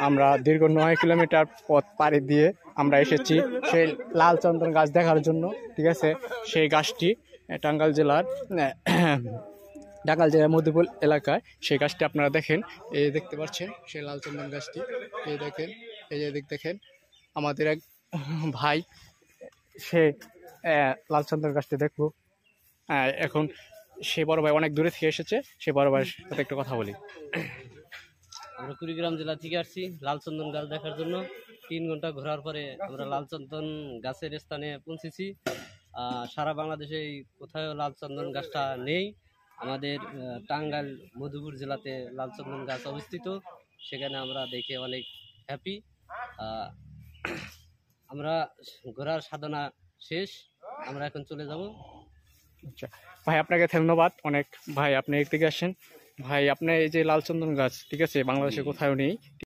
আমরা দীর্ঘ 9 কিলোমিটার পথ পাড়ি দিয়ে আমরা এসেছি সেই লাল চন্দন গাছ দেখার জন্য। ঠিক আছে, সেই গাছটি টাঙ্গাইল জেলার মধুপুর এলাকায় সেই গাছটি আপনারা দেখেন, এই দেখতে পাচ্ছেন সেই লাল চন্দন গাছটি। এই দেখেন, এই যে দেখেন আমাদের এক ভাই সে লাল চন্দন গাছটি দেখবো। এখন সে বড় ভাই অনেক দূরে থেকে এসেছে, সে বড় ভাইয়ের সাথে একটু কথা বলি। আমরা কুড়িগ্রাম জেলা থেকে আসছি লালচন্দন গাছ দেখার জন্য। 3 ঘন্টা ঘোরার পরে আমরা লালচন্দন গাছের স্থানে পৌঁছেছি। সারা বাংলাদেশে কোথাও লালচন্দন গাছটা নেই। আমাদের টাঙ্গাইল মধুপুর জেলাতে লালচন্দন গাছ অবস্থিত, সেখানে আমরা দেখে অনেক হ্যাপি। আমরা ঘোরার সাধনা শেষ, আমরা এখন চলে যাব। আচ্ছা ভাই, আপনাকে ধন্যবাদ অনেক। ভাই আপনি এদিকে আসেন। ভাই আপনার এই যে লাল চন্দন গাছ, ঠিক আছে, বাংলাদেশে কোথাও নেই।